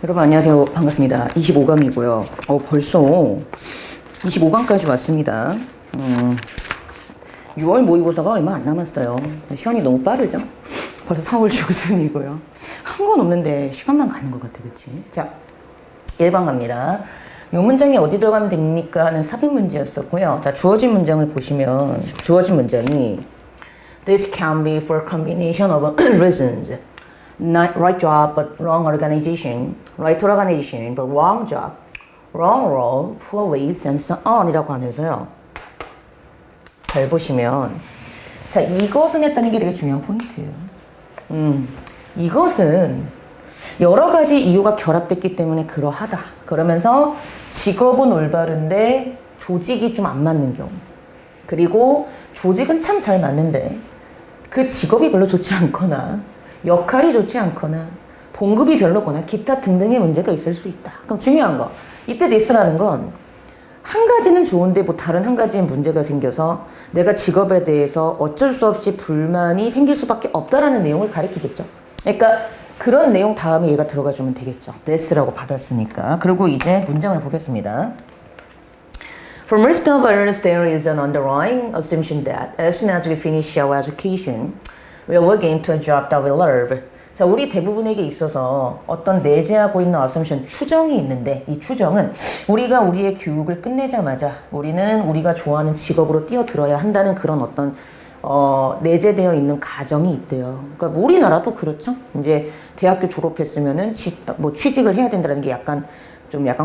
여러분 안녕하세요. 반갑습니다. 25강이고요. 벌써 25강까지 왔습니다. 6월 모의고사가 얼마 안 남았어요. 시간이 너무 빠르죠? 벌써 4월 중순이고요. 한 건 없는데 시간만 가는 것 같아, 그치? 자, 1번 갑니다. 이 문장이 어디 들어가면 됩니까? 하는 삽입 문제였었고요. 자, 주어진 문장을 보시면 주어진 문장이 This can be for a combination of reasons. Not right job but wrong organization. Right organization but wrong job. Wrong role, poor ways and so on 이라고 하면서요. 잘 보시면 자, 이것은 했다는 게 되게 중요한 포인트예요. 이것은 여러 가지 이유가 결합됐기 때문에 그러하다. 그러면서 직업은 올바른데 조직이 좀 안 맞는 경우. 그리고 조직은 참 잘 맞는데 그 직업이 별로 좋지 않거나 역할이 좋지 않거나 봉급이 별로거나 기타 등등의 문제가 있을 수 있다. 그럼 중요한 거. 이때 this라는 건 한 가지는 좋은데 뭐 다른 한 가지에 문제가 생겨서 내가 직업에 대해서 어쩔 수 없이 불만이 생길 수밖에 없다라는 내용을 가리키겠죠. 그러니까 그런 내용 다음에 얘가 들어가주면 되겠죠. this라고 받았으니까. 그리고 이제 문장을 보겠습니다. For most of us, there is an underlying assumption that as soon as we finish our education, we'll work into a job that we love. 자, 우리 대부분에게 있어서 어떤 내재하고 있는 assumption, 추정이 있는데 이 추정은 우리가 우리의 교육을 끝내자마자 우리는 우리가 좋아하는 직업으로 뛰어들어야 한다는 그런 어떤 내재되어 있는 가정이 있대요. 그러니까 우리나라도 그렇죠. 이제 대학교 졸업했으면은 취직을 해야 된다는 게 약간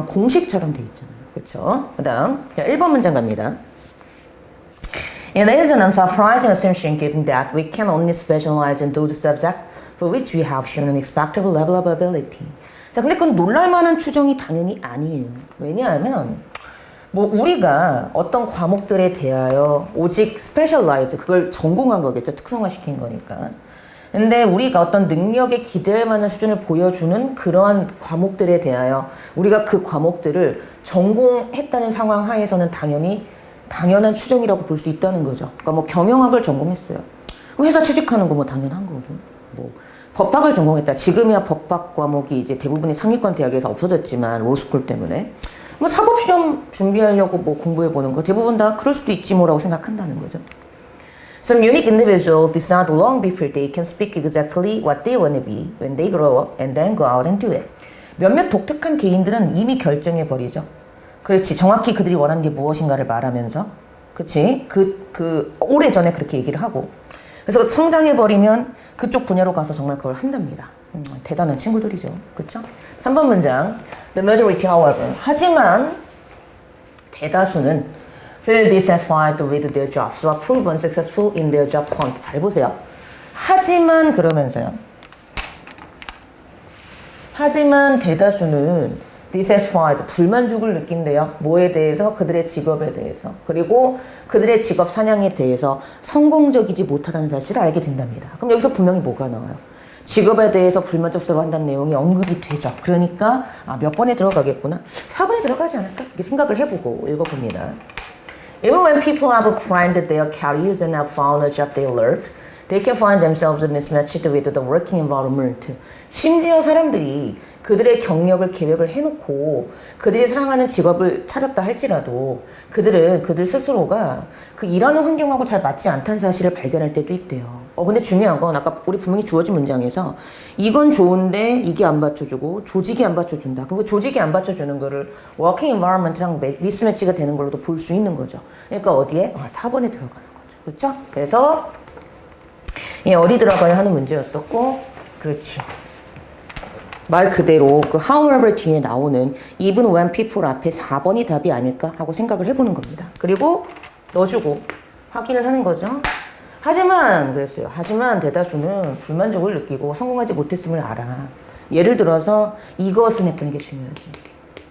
공식처럼 돼 있잖아요. 그렇죠? 그다음 자, 1번 문장 갑니다. It is an unsurprising assumption given that we can only specialize in those subjects for which we have shown an expectable level of ability. 자, 근데 그건 놀랄만한 추정이 당연히 아니에요. 왜냐하면 뭐 우리가 어떤 과목들에 대하여 오직 스페셜라이즈 그걸 전공한 거겠죠. 특성화시킨 거니까. 근데 우리가 어떤 능력에 기대할 만한 수준을 보여주는 그러한 과목들에 대하여 우리가 그 과목들을 전공했다는 상황 하에서는 당연한 추정이라고 볼 수 있다는 거죠. 그러니까 뭐 경영학을 전공했어요. 회사 취직하는 거 뭐 당연한 거고. 뭐 법학을 전공했다. 지금이야 법학 과목이 이제 대부분의 상위권 대학에서 없어졌지만 로스쿨 때문에 뭐 사법시험 준비하려고 뭐 공부해보는 거 대부분 다 그럴 수도 있지 뭐라고 생각한다는 거죠. Some unique individuals decide long before they can speak exactly what they want to be when they grow up and then go out and do it. 몇몇 독특한 개인들은 이미 결정해버리죠. 그렇지. 정확히 그들이 원하는 게 무엇인가를 말하면서. 그렇지. 오래전에 그렇게 얘기를 하고. 그래서 성장해버리면 그쪽 분야로 가서 정말 그걸 한답니다. 대단한 친구들이죠. 그렇죠? 3번 문장. The majority, however. 하지만 대다수는 feel dissatisfied with their jobs or proven successful in their job hunt. 잘 보세요. 하지만 그러면서요. 하지만 대다수는 dissatisfied, 불만족을 느낀대요. 뭐에 대해서? 그들의 직업에 대해서. 그리고 그들의 직업 사냥에 대해서 성공적이지 못하다는 사실을 알게 된답니다. 그럼 여기서 분명히 뭐가 나와요? 직업에 대해서 불만족스러워한다는 내용이 언급이 되죠. 그러니까 몇 번에 들어가겠구나. 4번에 들어가지 않을까? 이렇게 생각을 해보고 읽어봅니다. Even when people have planned their careers and have found a job they love, they can find themselves mismatched with the working environment. 심지어 사람들이 그들의 경력을 계획을 해놓고 그들이 사랑하는 직업을 찾았다 할지라도 그들 스스로가 그 일하는 환경하고 잘 맞지 않다는 사실을 발견할 때도 있대요. 근데 중요한 건 아까 우리 분명히 주어진 문장에서 이건 좋은데 이게 안 받쳐주고 조직이 안 받쳐준다. 그리고 조직이 안 받쳐주는 거를 워킹 environment랑 미스매치가 되는 걸로도 볼 수 있는 거죠. 그러니까 어디에? 4번에 들어가는 거죠. 그렇죠? 그래서 어디 들어가야 하는 문제였었고 그렇지. 말 그대로 그 however 뒤에 나오는 even when people 앞에 4번이 답이 아닐까 하고 생각을 해보는 겁니다. 그리고 넣어주고 확인을 하는 거죠. 하지만 그랬어요. 하지만 대다수는 불만족을 느끼고 성공하지 못했음을 알아. 예를 들어서 이것은 했다는 게 중요하지.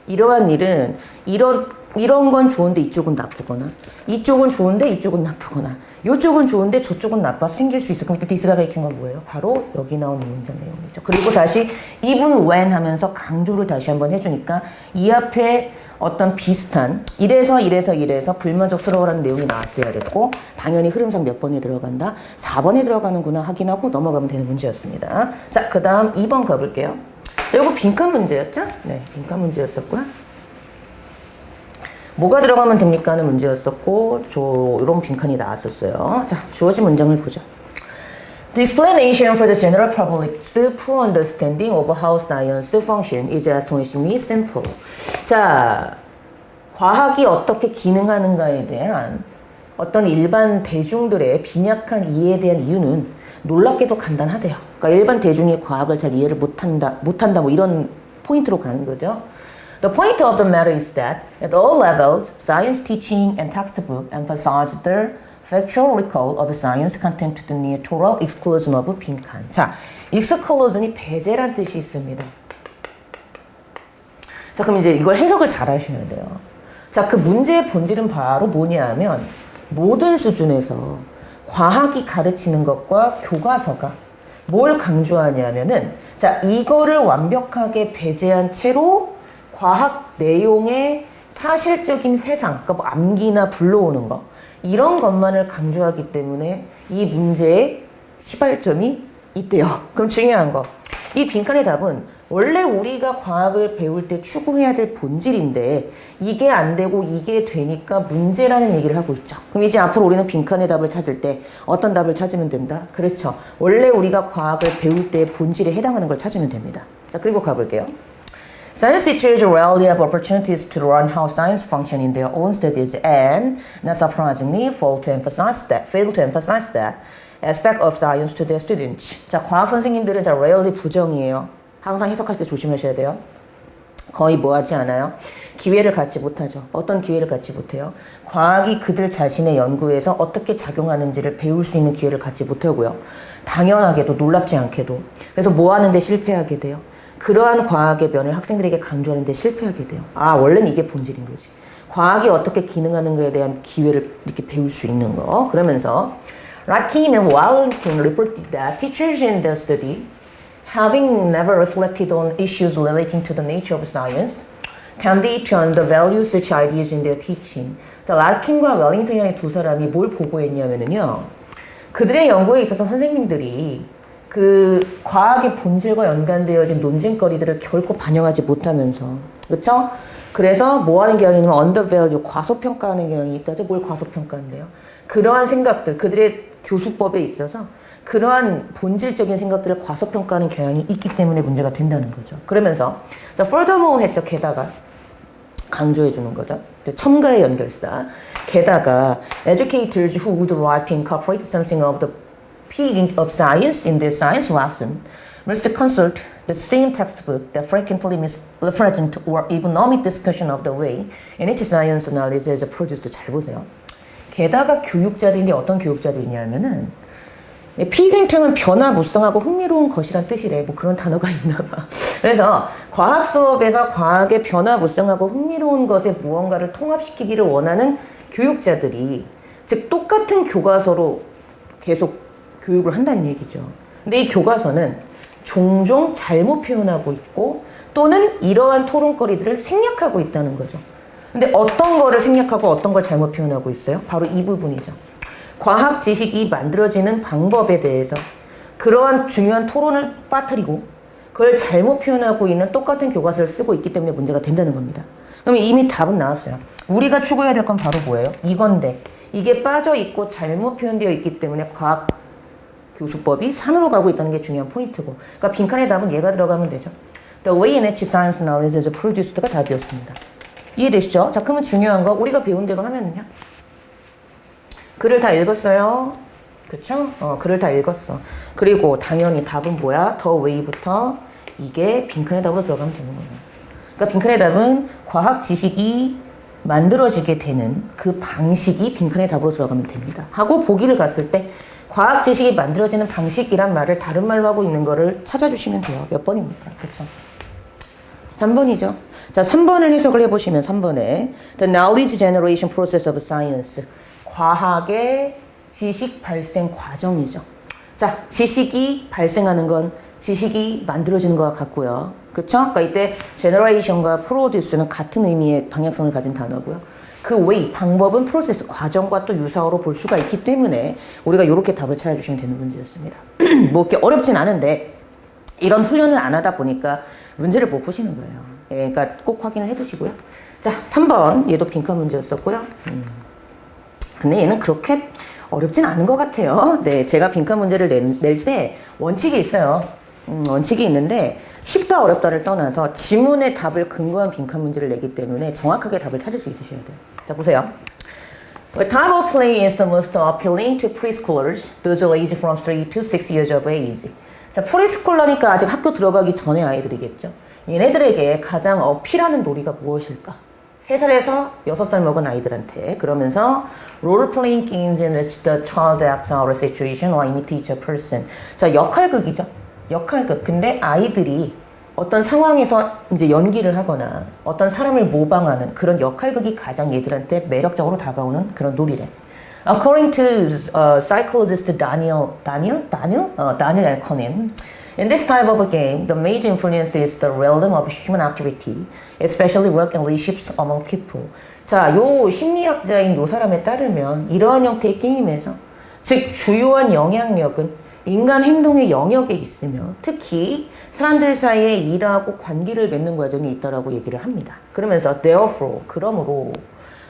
이러한 일은 이런 건 좋은데 이쪽은 나쁘거나 이쪽은 좋은데 이쪽은 나쁘거나 이쪽은 좋은데 저쪽은 나빠서 생길 수 있어. 그럼 디스가 가리키는 건 뭐예요? 바로 여기 나온 이 문장 내용이죠. 그리고 다시 even when 하면서 강조를 다시 한번 해주니까 이 앞에 어떤 비슷한 이래서 불만족스러워라는 내용이 나왔어야 됐고 당연히 흐름상 몇 번에 들어간다? 4번에 들어가는구나 확인하고 넘어가면 되는 문제였습니다. 자, 그 다음 2번 가볼게요. 자, 이거 빈칸 문제였죠? 네, 빈칸 문제였었고요. 뭐가 들어가면 됩니까? 하는 문제였었고, 이런 빈칸이 나왔었어요. 자, 주어진 문장을 보죠. The explanation for the general public's poor understanding of how science functions is astonishingly simple. 자, 과학이 어떻게 기능하는가에 대한 어떤 일반 대중들의 빈약한 이해에 대한 이유는 놀랍게도 간단하대요. 그러니까 일반 대중이 과학을 잘 이해를 못한다 뭐 이런 포인트로 가는 거죠. The point of the matter is that at all levels, science teaching and textbook emphasize the factual recall of science content to the near total exclusion of 빈칸. 자, exclusion이 배제란 뜻이 있습니다. 자, 그럼 이제 이걸 해석을 잘 하셔야 돼요. 자, 그 문제의 본질은 바로 뭐냐 하면 모든 수준에서 과학이 가르치는 것과 교과서가 뭘 강조하냐면은 자, 이거를 완벽하게 배제한 채로 과학 내용의 사실적인 회상, 그러니까 뭐 암기나 불러오는 거 이런 것만을 강조하기 때문에 이 문제에 시발점이 있대요. 그럼 중요한 거, 이 빈칸의 답은 원래 우리가 과학을 배울 때 추구해야 될 본질인데 이게 안 되고 이게 되니까 문제라는 얘기를 하고 있죠. 그럼 이제 앞으로 우리는 빈칸의 답을 찾을 때 어떤 답을 찾으면 된다? 그렇죠. 원래 우리가 과학을 배울 때의 본질에 해당하는 걸 찾으면 됩니다. 자, 그리고 가볼게요. Science teachers rarely have opportunities to learn how science functions in their own studies and, not surprisingly, fail to emphasize that aspect of science to their students. 자, 과학 선생님들은 자, rarely 부정이에요. 항상 해석하실 때 조심하셔야 돼요. 거의 뭐 하지 않아요? 기회를 갖지 못하죠. 어떤 기회를 갖지 못해요? 과학이 그들 자신의 연구에서 어떻게 작용하는지를 배울 수 있는 기회를 갖지 못하고요. 당연하게도 놀랍지 않게도. 그래서 뭐 하는데 실패하게 돼요? 그러한 과학의 면을 학생들에게 강조하는 데 실패하게 돼요. 아, 원래는 이게 본질인 거지. 과학이 어떻게 기능하는가에 대한 기회를 이렇게 배울 수 있는 거. 그러면서 Rakin and Wallenstein reported that teachers in their study, having never reflected on issues relating to the nature of science, tended to undervalue such ideas in their teaching. 자, 라킨과 웰링턴이라는 두 사람이 뭘 보고했냐면요. 그들의 연구에 있어서 선생님들이 그 과학의 본질과 연관되어진 논쟁거리들을 결코 반영하지 못하면서, 그렇죠? 그래서 뭐 하는 경향이냐면 undervalue, 과소평가하는 경향이 있다죠. 뭘 과소평가한대요? 그러한 생각들, 그들의 교수법에 있어서 그러한 본질적인 생각들을 과소평가하는 경향이 있기 때문에 문제가 된다는 거죠. 그러면서 자, furthermore 했죠. 게다가 강조해 주는 거죠. 첨가의 연결사. 게다가 educators who would like to incorporate something of the peak of science in their science lesson must consult the same textbook that frequently misrepresent or even omit discussion of the way in which science knowledge is produced. 잘 보세요. 게다가 교육자들이 어떤 교육자들이냐면은 피근템은 변화무쌍하고 흥미로운 것이란 뜻이래. 뭐 그런 단어가 있나 봐. 그래서 과학 수업에서 과학의 변화무쌍하고 흥미로운 것에 무언가를 통합시키기를 원하는 교육자들이, 즉 똑같은 교과서로 계속 교육을 한다는 얘기죠. 근데 이 교과서는 종종 잘못 표현하고 있고 또는 이러한 토론거리들을 생략하고 있다는 거죠. 근데 어떤 거를 생략하고 어떤 걸 잘못 표현하고 있어요? 바로 이 부분이죠. 과학 지식이 만들어지는 방법에 대해서 그러한 중요한 토론을 빠뜨리고 그걸 잘못 표현하고 있는 똑같은 교과서를 쓰고 있기 때문에 문제가 된다는 겁니다. 그럼 이미 답은 나왔어요. 우리가 추구해야 될 건 바로 뭐예요? 이건데 이게 빠져있고 잘못 표현되어 있기 때문에 과학 교수법이 산으로 가고 있다는 게 중요한 포인트고, 그러니까 빈칸의 답은 얘가 들어가면 되죠. The way in which science knowledge is produced가 답이었습니다. 이해되시죠? 자, 그러면 중요한 거 우리가 배운 대로 하면은요. 글을 다 읽었어요. 그쵸? 글을 다 읽었어. 그리고 당연히 답은 뭐야? 더 웨이부터 이게 빈칸의 답으로 들어가면 되는 거예요. 그러니까 빈칸의 답은 과학 지식이 만들어지게 되는 그 방식이 빈칸의 답으로 들어가면 됩니다. 하고 보기를 갔을 때 과학 지식이 만들어지는 방식이란 말을 다른 말로 하고 있는 거를 찾아주시면 돼요. 몇 번입니까? 그렇죠? 3번이죠. 자, 3번을 해석을 해보시면 3번에 The knowledge generation process of science. 과학의 지식 발생 과정이죠. 자, 지식이 발생하는 건 지식이 만들어지는 것과 같고요. 그쵸? 그러니까 이때 generation과 produce는 같은 의미의 방향성을 가진 단어고요. 그 way, 방법은 프로세스, 과정과 또 유사어로 볼 수가 있기 때문에 우리가 이렇게 답을 찾아주시면 되는 문제였습니다. 뭐 이렇게 어렵진 않은데 이런 훈련을 안 하다 보니까 문제를 못 푸시는 거예요. 예, 그러니까 꼭 확인을 해두시고요. 자, 3번 얘도 빈칸 문제였었고요. 근데 얘는 그렇게 어렵진 않은 것 같아요. 네, 제가 빈칸 문제를 낼 때 원칙이 있어요. 원칙이 있는데 쉽다 어렵다를 떠나서 지문의 답을 근거한 빈칸 문제를 내기 때문에 정확하게 답을 찾을 수 있으셔야 돼요. 자, 보세요. What type of play is the most appealing to preschoolers, those aged from 3 to 6 years of age? 자, 프리스쿨러니까 아직 학교 들어가기 전에 아이들이겠죠. 얘네들에게 가장 어필하는 놀이가 무엇일까? 3살에서 6살 먹은 아이들한테. 그러면서 role-playing games in which the child acts out a situation or imitates a person. 자, 역할극이죠. 역할극. 근데 아이들이 어떤 상황에서 이제 연기를 하거나 어떤 사람을 모방하는 그런 역할극이 가장 얘들한테 매력적으로 다가오는 그런 놀이래. According to psychologist Daniel Elkonin, in this type of a game, the major influence is the realm of human activity, especially work and relationships among people. 자, 요 심리학자인 요 사람에 따르면 이러한 형태의 게임에서 즉 주요한 영향력은 인간 행동의 영역에 있으며 특히 사람들 사이에 일하고 관계를 맺는 과정에 있다라고 얘기를 합니다. 그러면서 therefore, 그러므로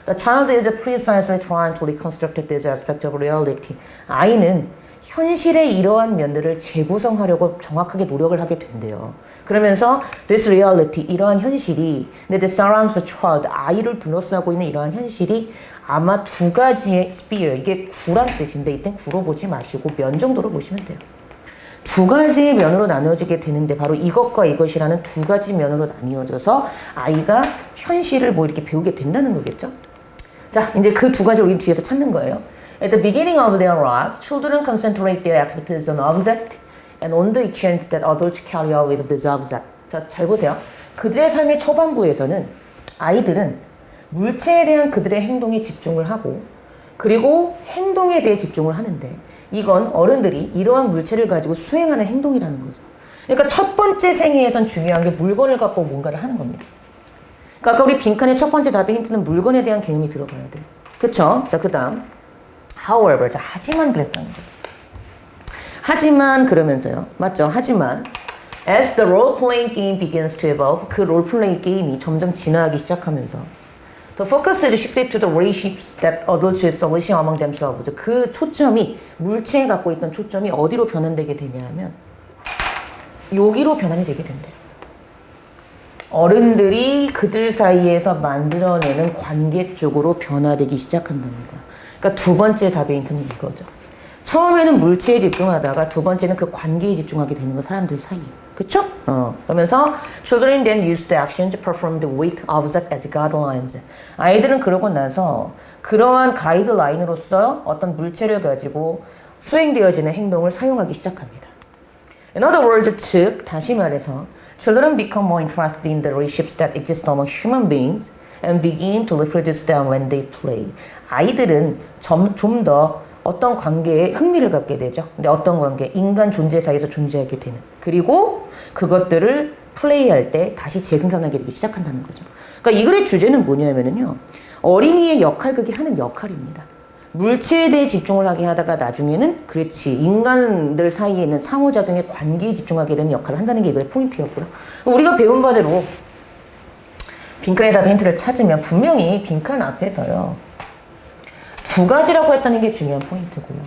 the child is precisely trying to reconstruct this aspect of reality. 아이는 현실의 이러한 면들을 재구성하려고 정확하게 노력을 하게 된대요. 그러면서 this reality, 이러한 현실이 that surrounds the child, 아이를 둘러싸고 있는 이러한 현실이 아마 2가지의 sphere, 이게 구란 뜻인데 이땐 구로 보지 마시고 면 정도로 보시면 돼요. 2가지의 면으로 나누어지게 되는데 바로 이것과 이것이라는 2가지 면으로 나뉘어져서 아이가 현실을 뭐 이렇게 배우게 된다는 거겠죠. 자, 이제 그 2가지를 우리 뒤에서 찾는 거예요. At the beginning of their life, children concentrate their activities on object and on the actions that adults carry out with this object. 자, 잘 보세요. 그들의 삶의 초반부에서는 아이들은 물체에 대한 그들의 행동에 집중을 하고 그리고 행동에 대해 집중을 하는데 이건 어른들이 이러한 물체를 가지고 수행하는 행동이라는 거죠. 그러니까 첫 번째 생애에선 중요한 게 물건을 갖고 뭔가를 하는 겁니다. 그러니까 아까 우리 빈칸의 첫 번째 답의 힌트는 물건에 대한 개념이 들어가야 돼요. 그쵸? 자, 그 다음 however, 자, 하지만 그랬다는 거예요. 하지만 그러면서요. 맞죠? 하지만 as the role-playing game begins to evolve, 그 롤플레이 게임이 점점 진화하기 시작하면서 the focus is shifted to the relationships that adults establish among themselves. 그 초점이, 물체에 갖고 있던 초점이 어디로 변환되게 되냐면 여기로 변환이 되게 된대요. 어른들이 그들 사이에서 만들어내는 관계 쪽으로 변화되기 시작한답니다. 그러니까 2번째 답의 힌트는 이거죠. 처음에는 물체에 집중하다가 2번째는 그 관계에 집중하게 되는 거 사람들 사이에. 그쵸? 그러면서 children then use the actions performed with object as guidelines. 아이들은 그러고 나서 그러한 가이드라인으로서 어떤 물체를 가지고 수행되어지는 행동을 사용하기 시작합니다. In other words, 즉 다시 말해서 children become more interested in the relationships that exist among human beings and begin to reproduce them when they play. 아이들은 좀 더 어떤 관계에 흥미를 갖게 되죠. 근데 어떤 관계? 인간 존재 사이에서 존재하게 되는. 그리고 그것들을 플레이할 때 다시 재생산하게 되기 시작한다는 거죠. 그러니까 이 글의 주제는 뭐냐면요. 어린이의 역할극이 하는 역할입니다. 물체에 대해 집중을 하게 하다가 나중에는 그렇지 인간들 사이에 있는 상호작용의 관계에 집중하게 되는 역할을 한다는 게 이 글의 포인트였고요. 우리가 배운 바대로 빈칸의 답 힌트를 찾으면 분명히 빈칸 앞에서요. 2가지라고 했다는 게 중요한 포인트고요.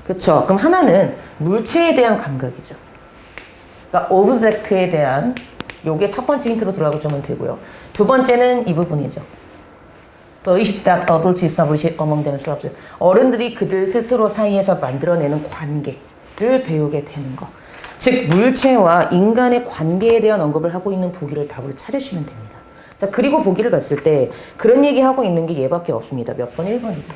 그쵸? 그럼 하나는 물체에 대한 감각이죠. 그러니까 오브젝트에 대한 요게 첫 번째 힌트로 들어가면 되고요. 2번째는 이 부분이죠. The issues that adults establish among themselves. 어른들이 그들 스스로 사이에서 만들어내는 관계를 배우게 되는 거. 즉 물체와 인간의 관계에 대한 언급을 하고 있는 보기를 답으로 찾으시면 됩니다. 자, 그리고 보기를 갔을 때 그런 얘기하고 있는 게 얘밖에 없습니다. 몇 번? 1번이죠.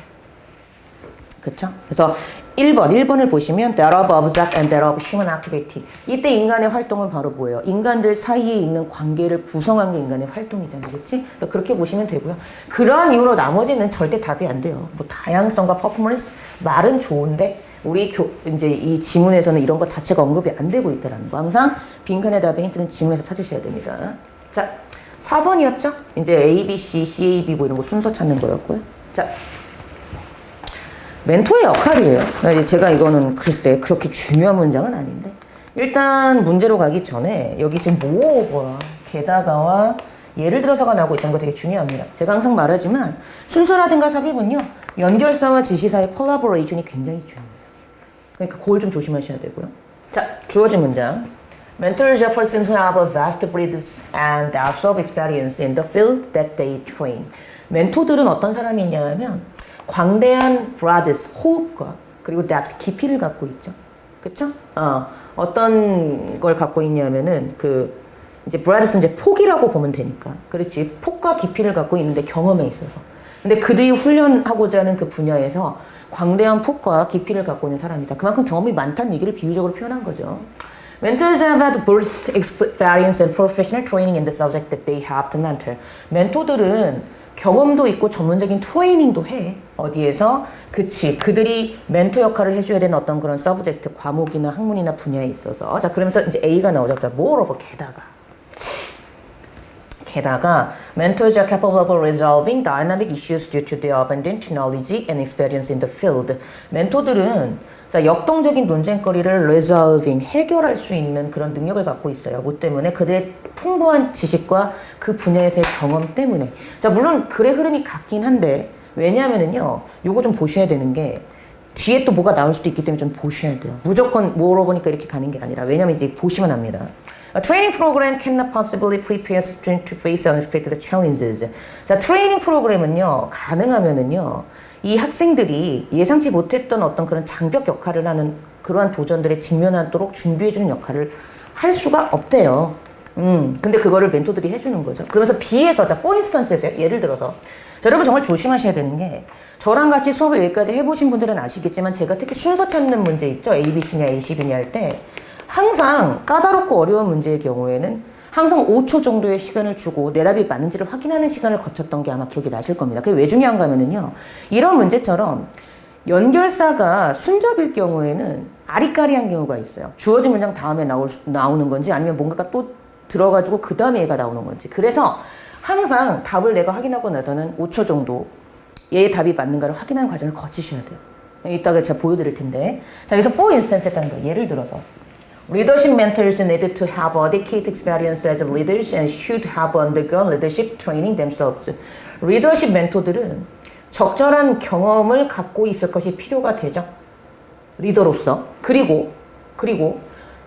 그쵸? 그래서 1번을 보시면 that of object and that of human activity. 이때 인간의 활동은 바로 뭐예요? 인간들 사이에 있는 관계를 구성한 게 인간의 활동이잖아요. 그치? 그래서 그렇게 보시면 되고요. 그러한 이유로 나머지는 절대 답이 안 돼요. 뭐 다양성과 퍼포먼스, 말은 좋은데 우리 이제 이 지문에서는 이런 것 자체가 언급이 안 되고 있다는 거. 항상 빈칸의 답의 힌트는 지문에서 찾으셔야 됩니다. 자, 4번이었죠? 이제 A, B, C, C, A, B 뭐 이런 거 순서 찾는 거였고요. 자, 멘토의 역할이에요. 제가 이거는 글쎄 그렇게 중요한 문장은 아닌데 일단 문제로 가기 전에 여기 지금 모어오버와 게다가와 예를 들어서가 나오고 있다는 거 되게 중요합니다. 제가 항상 말하지만 순서라든가 삽입은요. 연결사와 지시사의 콜라보레이션이 굉장히 중요해요. 그러니까 그걸 좀 조심하셔야 되고요. 자, 주어진 문장. Mentors are persons who have a vast breadth and depth of experience in the field that they train. 멘토들은 어떤 사람이냐 하면 광대한 breadth, 호흡과 그리고 depth, 깊이를 갖고 있죠. 그쵸? 어떤 걸 갖고 있냐면은 이제 breadth는 이제 폭이라고 보면 되니까. 그렇지. 폭과 깊이를 갖고 있는데 경험에 있어서. 근데 그들이 훈련하고자 하는 그 분야에서 광대한 폭과 깊이를 갖고 있는 사람이다. 그만큼 경험이 많다는 얘기를 비유적으로 표현한 거죠. Mentors have had burst experience and professional training in the subject that they have to mentor. 멘토들은 경험도 있고 전문적인 트레이닝도 해. 어디에서? 그치. 그들이 멘토 역할을 해줘야 되는 어떤 그런 서브젝트, 과목이나 학문이나 분야에 있어서. 자, 그러면서 이제 A가 나오죠. 자, moreover, 게다가 mentors are capable of resolving dynamic issues due to their abundant knowledge and experience in the field. 멘토들은 자, 역동적인 논쟁거리를 resolving, 해결할 수 있는 그런 능력을 갖고 있어요. 뭐 때문에? 그들의 풍부한 지식과 그 분야에서의 경험 때문에. 자, 물론 글의 흐름이 같긴 한데 왜냐하면은요, 요거 좀 보셔야 되는 게 뒤에 또 뭐가 나올 수도 있기 때문에 좀 보셔야 돼요. 무조건 뭐로 보니까 이렇게 가는 게 아니라 왜냐면 이제 보시면 압니다. A training program cannot possibly prepare students to face unexpected challenges. 자, 트레이닝 프로그램은요, 가능하면은요, 이 학생들이 예상치 못했던 어떤 그런 장벽 역할을 하는 그러한 도전들에 직면하도록 준비해주는 역할을 할 수가 없대요. 근데 그거를 멘토들이 해주는 거죠. 그러면서 B에서, 자, for instance에서 예를 들어서, 자, 여러분 정말 조심하셔야 되는 게, 저랑 같이 수업을 여기까지 해보신 분들은 아시겠지만, 제가 특히 순서 찾는 문제 있죠? ABC냐, ACB냐 할 때, 항상 까다롭고 어려운 문제의 경우에는 항상 5초 정도의 시간을 주고 내 답이 맞는지를 확인하는 시간을 거쳤던 게 아마 기억이 나실 겁니다. 그게 왜 중요한가 하면은요. 이런 문제처럼 연결사가 순접일 경우에는 아리까리한 경우가 있어요. 주어진 문장 다음에 나오는 건지 아니면 뭔가가 또 들어가지고 그 다음에 얘가 나오는 건지. 그래서 항상 답을 내가 확인하고 나서는 5초 정도 얘의 답이 맞는가를 확인하는 과정을 거치셔야 돼요. 이따가 제가 보여드릴 텐데. 자, 여기서 for instance 했다는 거예요. 예를 들어서. Leadership mentors need to have adequate experience as leaders and should have undergone leadership training themselves. 리더십 멘토들은 적절한 경험을 갖고 있을 것이 필요가 되죠. 리더로서. 그리고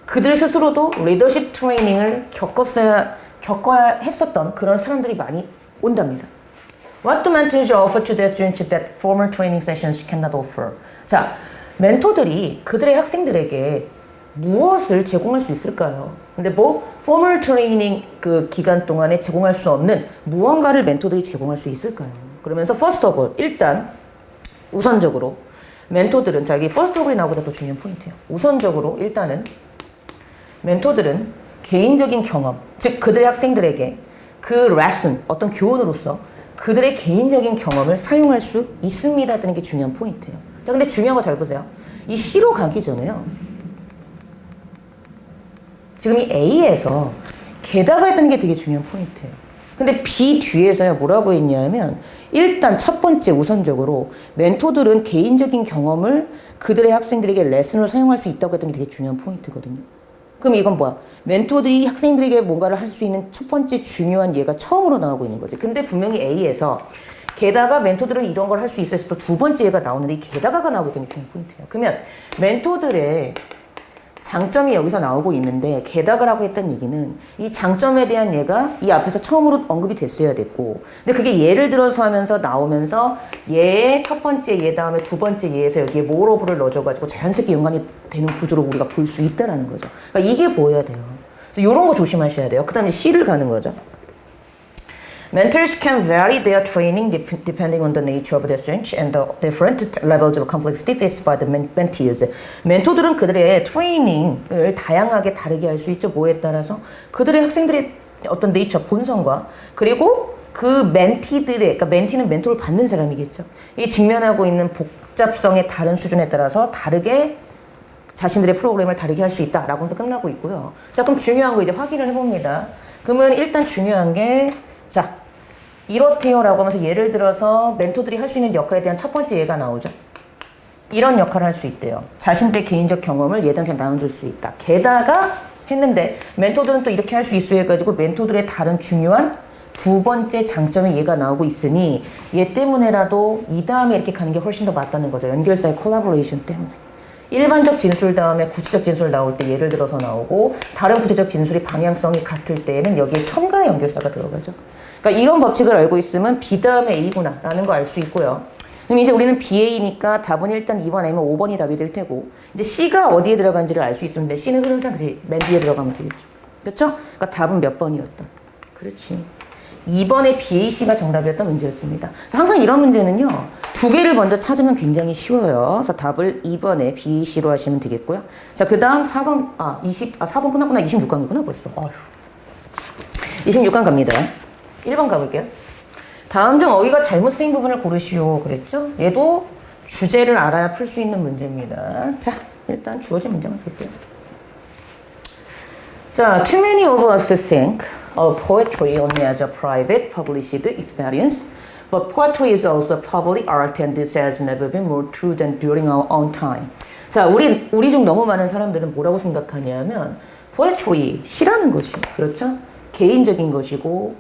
그들 스스로도 리더십 트레이닝을 겪어야 했었던 그런 사람들이 많이 온답니다. What do mentors offer to their students that formal training sessions cannot offer? 자, 멘토들이 그들의 학생들에게 무엇을 제공할 수 있을까요? 근데 뭐 포멀 트레이닝 그 기간 동안에 제공할 수 없는 무언가를 멘토들이 제공할 수 있을까요? 그러면서 first of all, 일단 우선적으로 멘토들은 자, 여기 first of all이 나오고도 또 중요한 포인트예요. 우선적으로 일단은 멘토들은 개인적인 경험, 즉 그들의 학생들에게 그 레슨, 어떤 교훈으로서 그들의 개인적인 경험을 사용할 수 있습니다라는 게 중요한 포인트예요. 자, 근데 중요한 거 잘 보세요. 이 C로 가기 전에요. 지금 이 A에서 게다가 했다는 게 되게 중요한 포인트예요. 근데 B 뒤에서요 뭐라고 했냐면 일단 첫 번째 우선적으로 멘토들은 개인적인 경험을 그들의 학생들에게 레슨으로 사용할 수 있다고 했던 게 되게 중요한 포인트거든요. 그럼 이건 뭐야? 멘토들이 학생들에게 뭔가를 할 수 있는 첫 번째 중요한 예가 처음으로 나오고 있는 거지. 근데 분명히 A에서 게다가 멘토들은 이런 걸 할 수 있어서 또 두 번째 예가 나오는데 이 게다가가 나오게 되는 게 중요한 포인트예요. 그러면 멘토들의 장점이 여기서 나오고 있는데 게다가라고 했던 얘기는 이 장점에 대한 예가 이 앞에서 처음으로 언급이 됐어야 됐고 근데 그게 예를 들어서 하면서 나오면서 예의 첫 번째 예 다음에 두 번째 예에서 여기에 moreover를 넣어줘가지고 자연스럽게 연관이 되는 구조로 우리가 볼 수 있다라는 거죠. 그러니까 이게 보여야 돼요. 그래서 이런 거 조심하셔야 돼요. 그 다음에 C를 가는 거죠. Mentors can vary their training depending on the nature of the student and the different levels of complexity faced by the mentees. 멘토들은 그들의 트레이닝을 다양하게 다르게 할 수 있죠. 뭐에 따라서 그들의 학생들의 어떤 네이처, 본성과 그리고 그 멘티들의, 그러니까 멘티는 멘토를 받는 사람이겠죠. 이 직면하고 있는 복잡성의 다른 수준에 따라서 다르게 자신들의 프로그램을 다르게 할 수 있다라고 해서 끝나고 있고요. 자, 그럼 중요한 거 이제 확인을 해봅니다. 그러면 일단 중요한 게 자, 이렇대요 라고 하면서 예를 들어서 멘토들이 할 수 있는 역할에 대한 첫 번째 예가 나오죠. 이런 역할을 할 수 있대요. 자신들의 개인적 경험을 얘들한테 나눠줄 수 있다. 게다가 했는데 멘토들은 또 이렇게 할 수 있어 해가지고 멘토들의 다른 중요한 두 번째 장점에 얘가 나오고 있으니 얘 때문에라도 이 다음에 이렇게 가는 게 훨씬 더 맞다는 거죠. 연결사의 콜라보레이션 때문에. 일반적 진술 다음에 구체적 진술 나올 때 예를 들어서 나오고 다른 구체적 진술이 방향성이 같을 때에는 여기에 첨가의 연결사가 들어가죠. 그러니까 이런 법칙을 알고 있으면 B 다음에 A구나 라는 거 알 수 있고요. 그럼 이제 우리는 BA니까 답은 일단 2번 아니면 5번이 답이 될 테고 이제 C가 어디에 들어간지를 알 수 있으면 C는 흐름상 맨 뒤에 들어가면 되겠죠. 그렇죠? 그러니까 답은 몇 번이었다. 그렇지. 2번의 BAC가 정답이었던 문제였습니다. 항상 이런 문제는요. 두 개를 먼저 찾으면 굉장히 쉬워요. 그래서 답을 2번에 BAC로 하시면 되겠고요. 자, 그 다음 4번, 4번 끝났구나. 26강이구나 벌써. 어휴. 26강 갑니다. 1번 가볼게요. 다음 중 어휘가 잘못 쓰인 부분을 고르시오 그랬죠? 얘도 주제를 알아야 풀 수 있는 문제입니다. 자, 일단 주어진 문장을 볼게요. 자, too many of us think of poetry only as a private, published experience, but poetry is also public art and this has never been more true than during our own time. 자, 우리 중 너무 많은 사람들은 뭐라고 생각하냐면 poetry, 시라는 것이 그렇죠? 개인적인 것이고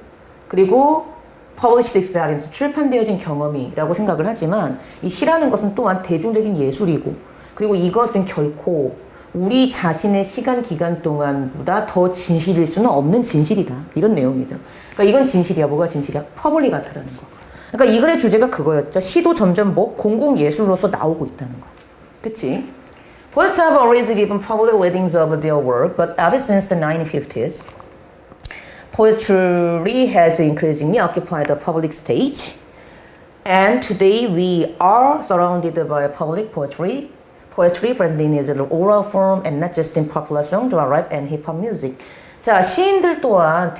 그리고 published experience, 출판되어진 경험이라고 생각을 하지만 이 시라는 것은 또한 대중적인 예술이고 그리고 이것은 결코 우리 자신의 시간 기간 동안보다 더 진실일 수는 없는 진실이다. 이런 내용이죠. 그러니까 이건 진실이야. 뭐가 진실이야? 퍼블릭 아트라는 거. 그러니까 이 글의 주제가 그거였죠. 시도 점점 공공예술로서 나오고 있다는 거. 그치? Poets have always given public readings of their work, but ever since the 1950s, poetry has increasingly occupied the public stage. And today we are surrounded by public poetry. Poetry present in its oral form and not just in popular song, rap and hip-hop music. 자, 시인들 또한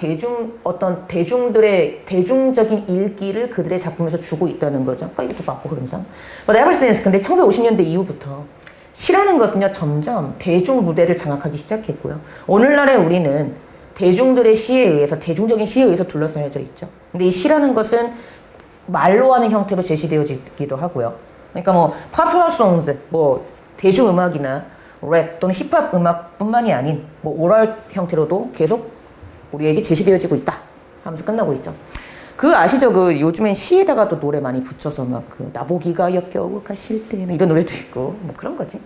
대중들의 대중적인 인기를 그들의 작품에서 주고 있다는 거죠. 그러니까 이것도 맞고 흐름상. But ever since, 근데 1950년대 이후부터 시라는 것은요 점점 대중 무대를 장악하기 시작했고요. 오늘날의 우리는 대중들의 시에 의해서 대중적인 시에 의해서 둘러싸여져 있죠. 근데 이 시라는 것은 말로 하는 형태로 제시되어지기도 하고요. 그러니까 뭐 popular songs, 뭐 대중음악이나 랩 또는 힙합 음악뿐만이 아닌 뭐 오랄 형태로도 계속 우리에게 제시되어지고 있다 하면서 끝나고 있죠. 그 아시죠? 그 요즘엔 시에다가 또 노래 많이 붙여서 막 그 나보기가 역겨워 가실 때는 이런 노래도 있고 뭐 그런 거지.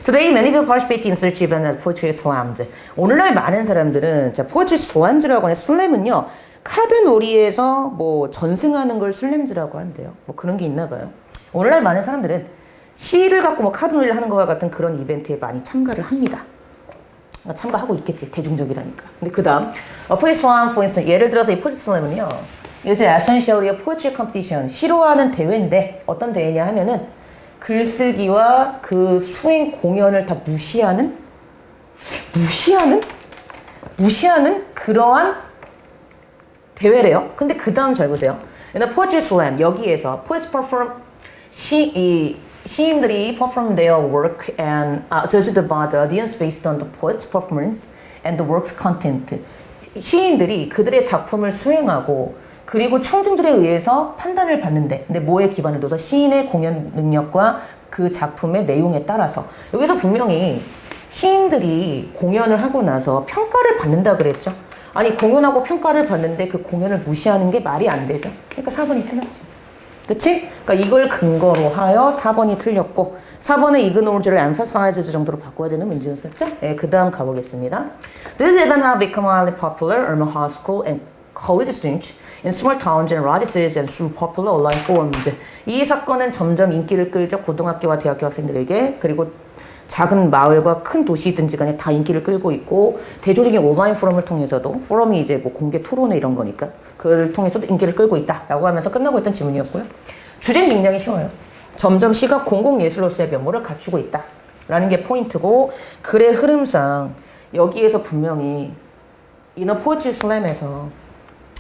Today many people participate in search event at poetry slams. 오늘날 많은 사람들은 자 poetry slams라고 하는 슬램은요 카드 놀이에서 뭐 전승하는 걸 슬램즈라고 한대요. 뭐 그런 게 있나 봐요. 오늘날 많은 사람들은 시를 갖고 뭐 카드 놀이를 하는 것과 같은 그런 이벤트에 많이 참가를 합니다. 참가하고 있겠지. 대중적이라니까. 근데 그 다음 poetry slam, for instance, 예를 들어서 이 poetry slam은요 이제 essentially a poetry competition, 시로 하는 대회인데 어떤 대회냐 하면은 글쓰기와 그 수행 공연을 다 무시하는 그러한 대회래요. 근데 그 다음 잘 보세요. poetry slam 여기에서 poets perform 시인들이 perform their work and judged by the audience based on the poet's performance and the work's content. 시인들이 그들의 작품을 수행하고 그리고 청중들에 의해서 판단을 받는데 근데 뭐에 기반을 둬서 시인의 공연 능력과 그 작품의 내용에 따라서 여기서 분명히 시인들이 공연을 하고 나서 평가를 받는다 그랬죠. 아니 공연하고 평가를 받는데 그 공연을 무시하는 게 말이 안 되죠. 그러니까 4번이 틀렸지. 그치? 그러니까 이걸 근거로 하여 4번이 틀렸고 4번의 ignore를 emphasize 정도로 바꿔야 되는 문제였었죠? 네, 그 다음 가보겠습니다. This event has become highly popular among high school and college students in small towns and large cities and through popular online forums. 이 사건은 점점 인기를 끌죠. 고등학교와 대학교 학생들에게 그리고 작은 마을과 큰 도시든지 간에 다 인기를 끌고 있고 대조적인 온라인 포럼을 통해서도 포럼이 이제 뭐 공개 토론회 이런 거니까 그걸 통해서도 인기를 끌고 있다라고 하면서 끝나고 있던 지문이었고요. 주제는 굉장히 쉬워요. 점점 시가 공공예술로서의 면모를 갖추고 있다라는 게 포인트고 글의 흐름상 여기에서 분명히 이너 포에트리 슬램에서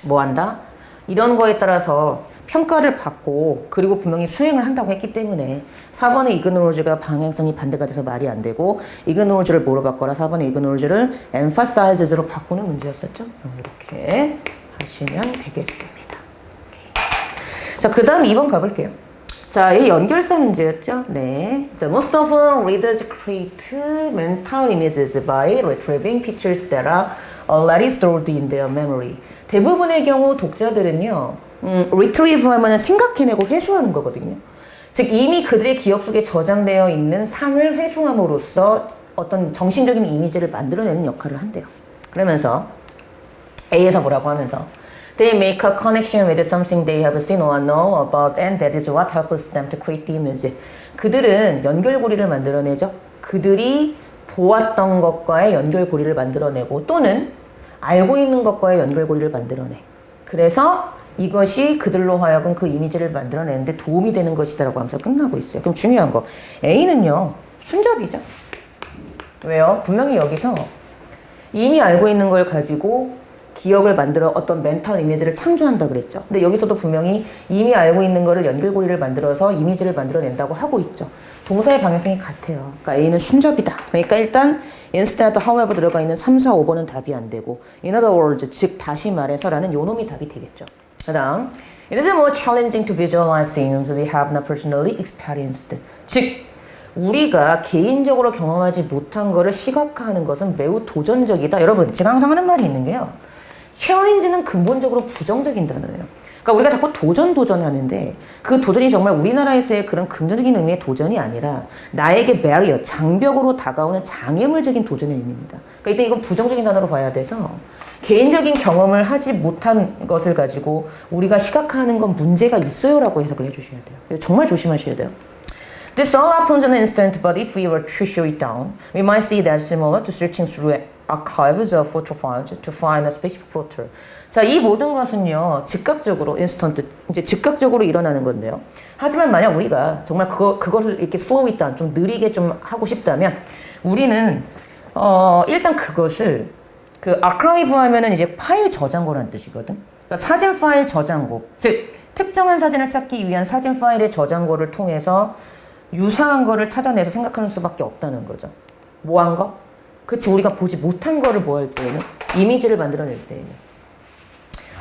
뭐 한다? 이런 거에 따라서 평가를 받고 그리고 분명히 수행을 한다고 했기 때문에 4번의 이그노르즈가 방향성이 반대가 돼서 말이 안 되고 이그노르즈를 뭐로 바꿔라 4번의 이그노르즈를 emphasizes로 바꾸는 문제였었죠. 이렇게 하시면 되겠습니다. 자, 그 다음 2번 가볼게요. 자, 이 연결사 문제였죠? 네. 자, most often readers create mental images by retrieving pictures that are already stored in their memory. 대부분의 경우 독자들은요, retrieve 하면은 생각해내고 회수하는 거거든요. 즉, 이미 그들의 기억 속에 저장되어 있는 상을 회수함으로써 어떤 정신적인 이미지를 만들어내는 역할을 한대요. 그러면서 A에서 뭐라고 하면서 They make a connection with something they have seen or know about and that is what helps them to create the image. 그들은 연결고리를 만들어내죠. 그들이 보았던 것과의 연결고리를 만들어내고 또는 알고 있는 것과의 연결고리를 만들어내. 그래서 이것이 그들로 하여금 그 이미지를 만들어내는데 도움이 되는 것이다라고 하면서 끝나고 있어요. 그럼 중요한 거 A는요. 순접이죠. 왜요? 분명히 여기서 이미 알고 있는 걸 가지고 기억을 만들어 어떤 멘탈 이미지를 창조한다 그랬죠. 근데 여기서도 분명히 이미 알고 있는 거를 연결고리를 만들어서 이미지를 만들어낸다고 하고 있죠. 동사의 방향성이 같아요. 그러니까 A는 순접이다. 그러니까 일단 instead, however 들어가 있는 3, 4, 5번은 답이 안 되고 in other words, 즉 다시 말해서라는 요 놈이 답이 되겠죠. 그 다음 It is more challenging to visualize things we have not personally experienced. 즉 우리가 개인적으로 경험하지 못한 거를 시각화하는 것은 매우 도전적이다. 여러분 제가 항상 하는 말이 있는 게요. 챌린지는 근본적으로 부정적인 단어예요. 그러니까 우리가 자꾸 도전하는데 그 도전이 정말 우리나라에서의 그런 긍정적인 의미의 도전이 아니라 나에게 배리어, 장벽으로 다가오는 장애물적인 도전의 의미입니다. 그러니까 일단 이건 부정적인 단어로 봐야 돼서 개인적인 경험을 하지 못한 것을 가지고 우리가 시각화하는 건 문제가 있어요라고 해석을 해주셔야 돼요. 정말 조심하셔야 돼요. This all happens in an instant, but if we were to show it down, we might see that similar to searching through archives of photo files to find a specific photo. 자, 이 모든 것은요, 즉각적으로, instant, 이제 즉각적으로 일어나는 건데요. 하지만 만약 우리가 정말 그것을 이렇게 slow it down, 좀 느리게 좀 하고 싶다면, 우리는, 일단 그것을, 그 archive 하면은 이제 파일 저장고라는 뜻이거든. 그러니까 사진 파일 저장고. 즉, 특정한 사진을 찾기 위한 사진 파일의 저장고를 통해서 유사한 거를 찾아내서 생각하는 수밖에 없다는 거죠. 뭐한 거? 그치, 우리가 보지 못한 거를 뭐 할 때에는? 이미지를 만들어낼 때에는.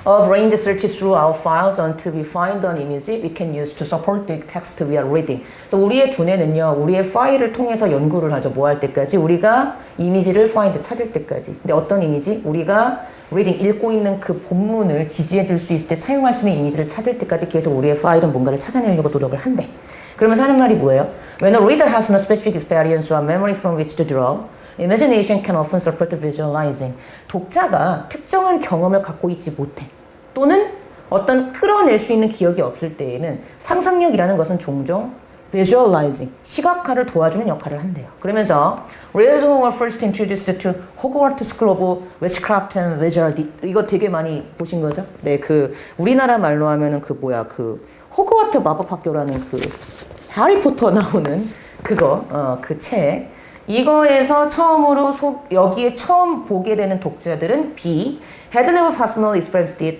A brain that searches through our files until we find an image we can use to support the text we are reading. 그래서 우리의 두뇌는요, 우리의 파일을 통해서 연구를 하죠. 뭐 할 때까지? 우리가 이미지를 find, 찾을 때까지. 근데 어떤 이미지? 우리가 reading, 읽고 있는 그 본문을 지지해 줄 수 있을 때 사용할 수 있는 이미지를 찾을 때까지 계속 우리의 파일은 뭔가를 찾아내려고 노력을 한대. 그러면서 하는 말이 뭐예요? When a reader has no specific experience or memory from which to draw, imagination can often support visualizing. 독자가 특정한 경험을 갖고 있지 못해. 또는 어떤 끌어낼 수 있는 기억이 없을 때에는 상상력이라는 것은 종종 visualizing, 시각화를 도와주는 역할을 한대요. 그러면서 readers who were first introduced to Hogwarts School of Witchcraft and Wizardry, 이거 되게 많이 보신 거죠? 네, 그 우리나라 말로 하면은 그 뭐야, 그 호그와트 마법학교라는 그 해리포터 나오는 그거, 그 책. 이거에서 처음으로 여기에 처음 보게 되는 독자들은 B. Had never personally experienced it.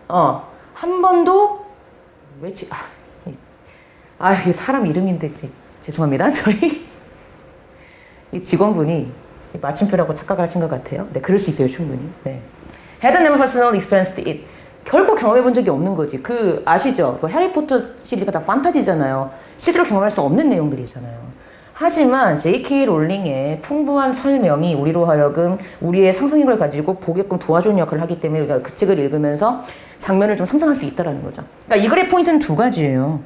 한 번도 이게 사람 이름인데 죄송합니다. 저희 이 직원분이 마침표라고 착각을 하신 것 같아요. 네, 그럴 수 있어요, 충분히. 네. Had never personally experienced it. 결코 경험해 본 적이 없는 거지. 그 아시죠? 그 해리포터 시리즈가 다 판타지잖아요. 실제로 경험할 수 없는 내용들이잖아요. 하지만 J.K. 롤링의 풍부한 설명이 우리로 하여금 우리의 상상력을 가지고 보게끔 도와주는 역할을 하기 때문에 우리가 그 책을 읽으면서 장면을 좀 상상할 수 있다는 거죠. 그러니까 이 글의 포인트는 두 가지예요.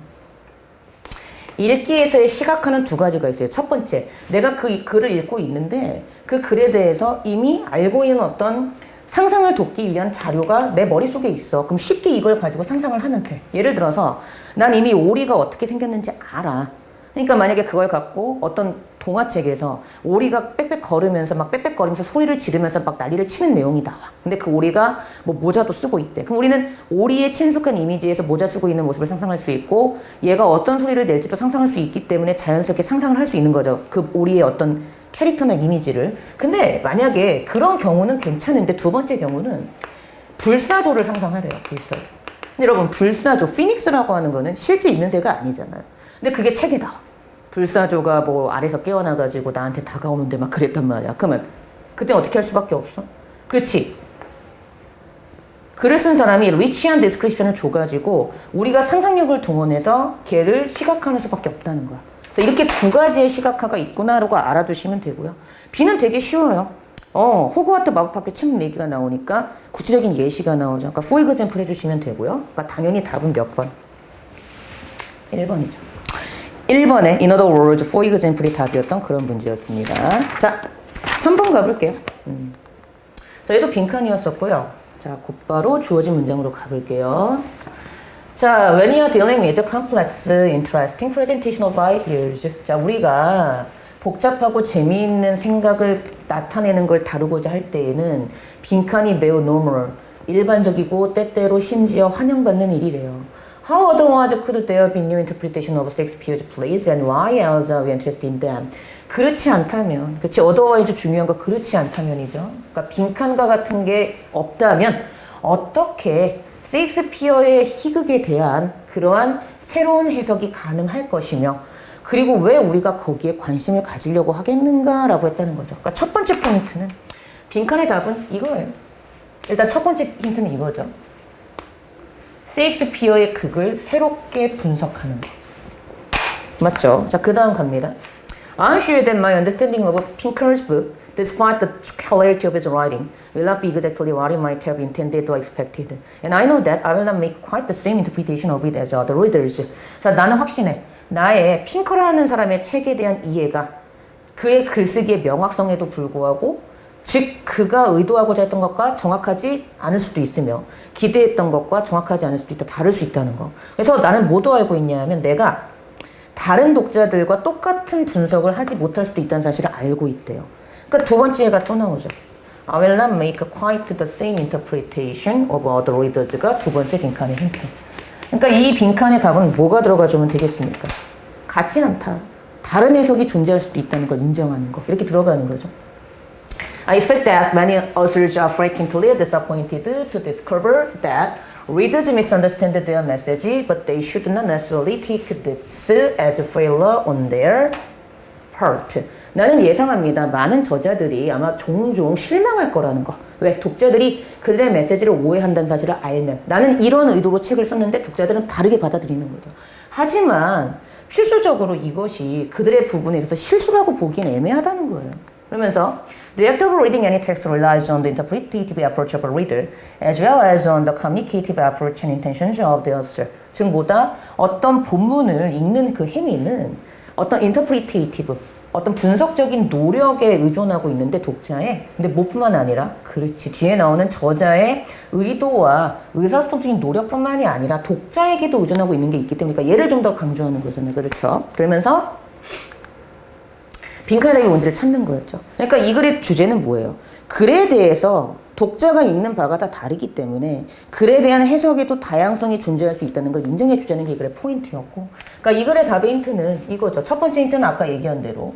읽기에서의 시각화는 두 가지가 있어요. 첫 번째, 내가 그 글을 읽고 있는데 그 글에 대해서 이미 알고 있는 어떤 상상을 돕기 위한 자료가 내 머릿속에 있어. 그럼 쉽게 이걸 가지고 상상을 하면 돼. 예를 들어서 난 이미 오리가 어떻게 생겼는지 알아. 그러니까 만약에 그걸 갖고 어떤 동화책에서 오리가 빽빽 걸으면서 막 빽빽거리면서 소리를 지르면서 막 난리를 치는 내용이 나와. 근데 그 오리가 뭐 모자도 쓰고 있대. 그럼 우리는 오리의 친숙한 이미지에서 모자 쓰고 있는 모습을 상상할 수 있고 얘가 어떤 소리를 낼지도 상상할 수 있기 때문에 자연스럽게 상상을 할 수 있는 거죠. 그 오리의 어떤 캐릭터나 이미지를. 근데 만약에 그런 경우는 괜찮은데 두 번째 경우는 불사조를 상상하래요. 불사조. 근데 여러분 불사조, 피닉스라고 하는 거는 실제 있는 새가 아니잖아요. 근데 그게 책에 나와. 불사조가 뭐 아래서 깨어나가지고 나한테 다가오는데 막 그랬단 말이야. 그러면 그때 어떻게 할 수밖에 없어? 그렇지. 글을 쓴 사람이 리치한 디스크립션을 줘가지고 우리가 상상력을 동원해서 걔를 시각화하는 수밖에 없다는 거야. 그래서 이렇게 두 가지의 시각화가 있구나라고 알아두시면 되고요. B는 되게 쉬워요. 호그와트 마법학교 책 얘기가 나오니까 구체적인 예시가 나오죠. 그러니까 for example 해주시면 되고요. 그러니까 당연히 답은 몇 번? 1번이죠. 1번에 in other words for example이 답이었던 그런 문제였습니다. 자, 3번 가볼게요. 자, 얘도 빈칸이었었고요. 자, 곧바로 주어진 문장으로 가볼게요. 자, when you are dealing with complex, interesting presentation of ideas. 자, 우리가 복잡하고 재미있는 생각을 나타내는 걸 다루고자 할 때에는 빈칸이 매우 normal, 일반적이고 때때로 심지어 환영받는 일이래요. How otherwise could there be new interpretation of Shakespeare's plays and why else are we interested in them? 그렇지 않다면, 그렇지, otherwise 중요한 거 그렇지 않다면이죠. 그러니까 빈칸과 같은 게 없다면 어떻게 셰익스피어의 희극에 대한 그러한 새로운 해석이 가능할 것이며 그리고 왜 우리가 거기에 관심을 가지려고 하겠는가라고 했다는 거죠. 그러니까 첫 번째 포인트는 빈칸의 답은 이거예요. 일단 첫 번째 힌트는 이거죠. 셰익스피어의 극을 새롭게 분석하는 거. 맞죠? 자, 그 다음 갑니다. I'm sure that my understanding of Pinker's book, despite the clarity of his writing, will not be exactly what he might have intended or expected. And I know that I will not make quite the same interpretation of it as other readers. 자, 나는 확신해. 나의 핑커라는 사람의 책에 대한 이해가 그의 글쓰기의 명확성에도 불구하고 즉 그가 의도하고자 했던 것과 정확하지 않을 수도 있으며 기대했던 것과 정확하지 않을 수도 있다. 다를 수 있다는 거. 그래서 나는 뭐도 알고 있냐 하면 내가 다른 독자들과 똑같은 분석을 하지 못할 수도 있다는 사실을 알고 있대요. 그러니까 두 번째가 또 나오죠. I will not make quite the same interpretation of other readers가 두 번째 빈칸의 힌트. 그러니까 이 빈칸의 답은 뭐가 들어가주면 되겠습니까? 같진 않다. 다른 해석이 존재할 수도 있다는 걸 인정하는 거. 이렇게 들어가는 거죠. I expect that many authors are frequently disappointed to discover that readers misunderstand their message, but they should not necessarily take this as a failure on their part. 나는 예상합니다. 많은 저자들이 아마 종종 실망할 거라는 거. 왜? 독자들이 그들의 메시지를 오해한다는 사실을 알면 나는 이런 의도로 책을 썼는데 독자들은 다르게 받아들이는 거죠. 하지만 필수적으로 이것이 그들의 부분에 있어서 실수라고 보기엔 애매하다는 거예요. 그러면서 The act of reading any text relies on the interpretative approach of a reader as well as on the communicative approach and intentions of the author. 즉 뭐다? 어떤 본문을 읽는 그 행위는 어떤 interpretative, 어떤 분석적인 노력에 의존하고 있는데 독자의 근데 뭐뿐만 아니라 그렇지 뒤에 나오는 저자의 의도와 의사소통적인 노력뿐만이 아니라 독자에게도 의존하고 있는 게 있기 때문에 그러니까 얘를 좀 더 강조하는 거잖아요. 그렇죠? 그러면서 빈칸의 뭔지를 찾는 거였죠. 그러니까 이 글의 주제는 뭐예요? 글에 대해서 독자가 읽는 바가 다 다르기 때문에 글에 대한 해석에도 다양성이 존재할 수 있다는 걸 인정해 주자는 게 이 글의 포인트였고 그러니까 이 글의 답의 힌트는 이거죠. 첫 번째 힌트는 아까 얘기한 대로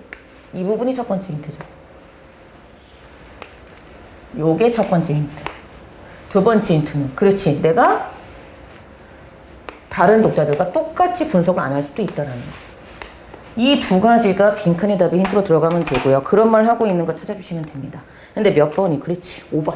이 부분이 첫 번째 힌트죠. 요게 첫 번째 힌트. 두 번째 힌트는 그렇지. 내가 다른 독자들과 똑같이 분석을 안 할 수도 있다는 거. 이 두 가지가 빈칸의 답의 힌트로 들어가면 되고요. 그런 말 하고 있는 거 찾아주시면 됩니다. 근데 몇 번이? 그렇지. 5번.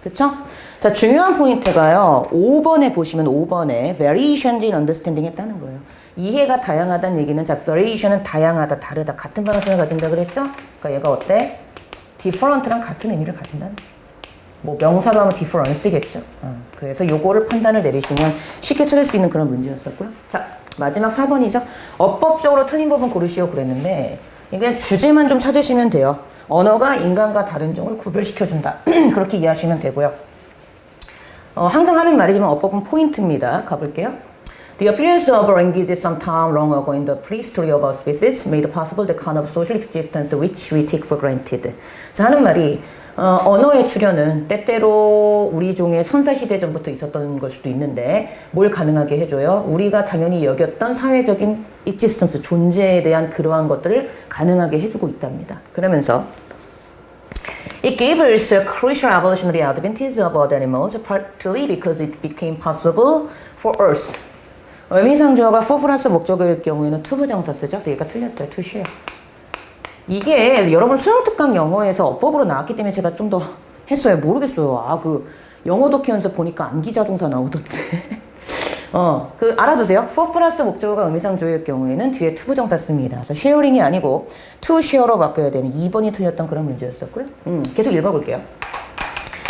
그쵸? 자, 중요한 포인트가요. 5번에 보시면 5번에 variations in understanding 했다는 거예요. 이해가 다양하다는 얘기는 자, variation은 다양하다, 다르다, 같은 방향성을 가진다 그랬죠? 그러니까 얘가 어때? different랑 같은 의미를 가진다는 거예요. 뭐 명사로 하면 difference겠죠. 그래서 요거를 판단을 내리시면 쉽게 찾을 수 있는 그런 문제였었고요. 자, 마지막 4번이죠. 어법적으로 틀린 부분 고르시오 그랬는데 이게 주제만 좀 찾으시면 돼요. 언어가 인간과 다른 종을 구별시켜준다. 그렇게 이해하시면 되고요. 항상 하는 말이지만 어법은 포인트입니다. 가볼게요. The appearance of language sometime long ago in the prehistory of our species made possible the kind of social existence which we take for granted. 자, 하는 말이 언어의 출현은 때때로 우리 종의 선사시대 전부터 있었던 걸 수도 있는데 뭘 가능하게 해줘요? 우리가 당연히 여겼던 사회적인 existence, 존재에 대한 그러한 것들을 가능하게 해주고 있답니다. 그러면서 It gave us a crucial evolutionary advantage of other animals, partly because it became possible for us. 의미상주어가 for 플러스 목적어일 경우에는 to 부정사 쓰죠. 그래서 얘가 틀렸어요. to share. 이게 여러분 수능특강 영어에서 어법으로 나왔기 때문에 제가 좀 더 했어요. 모르겠어요. 영어 독해 연습 보니까 암기자동사 나오던데. 그 알아두세요. for 플러스 목적어가 의미상 조일 경우에는 뒤에 to 부정사 씁니다. 그래서 sharing이 아니고 to share로 바꿔야 되는 2번이 틀렸던 그런 문제였었고요. 계속 읽어볼게요.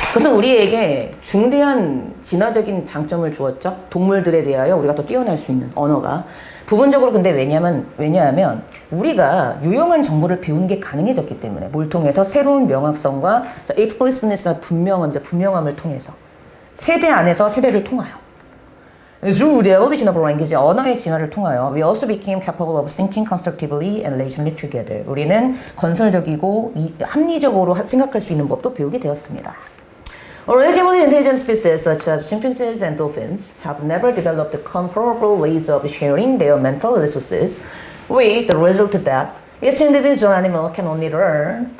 그것은 우리에게 중대한 진화적인 장점을 주었죠. 동물들에 대하여 우리가 더 뛰어날 수 있는 언어가. 부분적으로 근데 왜냐하면 우리가 유용한 정보를 배우는 게 가능해졌기 때문에 뭘 통해서 새로운 명확성과 explicitness나 분명함을 통해서 세대 안에서 세대를 통하여 through the evolution of language, 언어의 진화를 통하여 we also became capable of thinking constructively and rationally together. 우리는 건설적이고 합리적으로 생각할 수 있는 법도 배우게 되었습니다. Relatively intelligent species such as chimpanzees and dolphins have never developed comparable ways of sharing their mental resources, with the result that each individual animal can only learn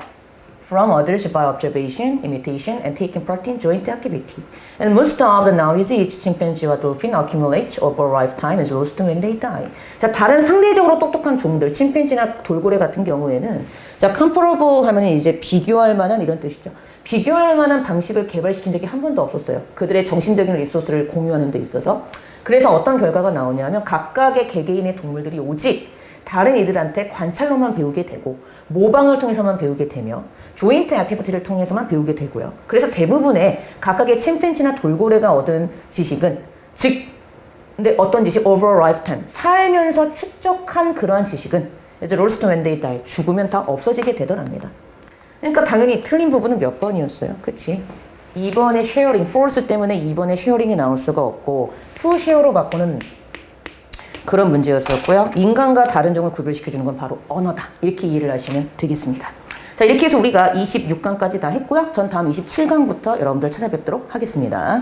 from others by observation, imitation, and taking part in joint activity. And most of the knowledge each chimpanzee or dolphin accumulates over a lifetime is lost when they die. 자, 다른 상대적으로 똑똑한 종들, 침팬지나 돌고래 같은 경우에는 자, comparable 하면 이제 비교할 만한 이런 뜻이죠. 비교할 만한 방식을 개발시킨 적이 한 번도 없었어요. 그들의 정신적인 리소스를 공유하는 데 있어서. 그래서 어떤 결과가 나오냐면 각각의 개개인의 동물들이 오직 다른 이들한테 관찰로만 배우게 되고 모방을 통해서만 배우게 되며 조인트 액티비티를 통해서만 배우게 되고요. 그래서 대부분의 각각의 침팬지나 돌고래가 얻은 지식은 근데 어떤 지식? over a lifetime. 살면서 축적한 그러한 지식은 이제 lost when they die. 죽으면 다 없어지게 되더랍니다. 그러니까 당연히 틀린 부분은 몇 번이었어요. 그치? 2번의 sharing, false 때문에 2번의 sharing이 나올 수가 없고 to share로 바꾸는 그런 문제였었고요. 인간과 다른 종을 구별시켜주는 건 바로 언어다. 이렇게 이해를 하시면 되겠습니다. 자, 이렇게 해서 우리가 26강까지 다 했고요. 전 다음 27강부터 여러분들 찾아뵙도록 하겠습니다.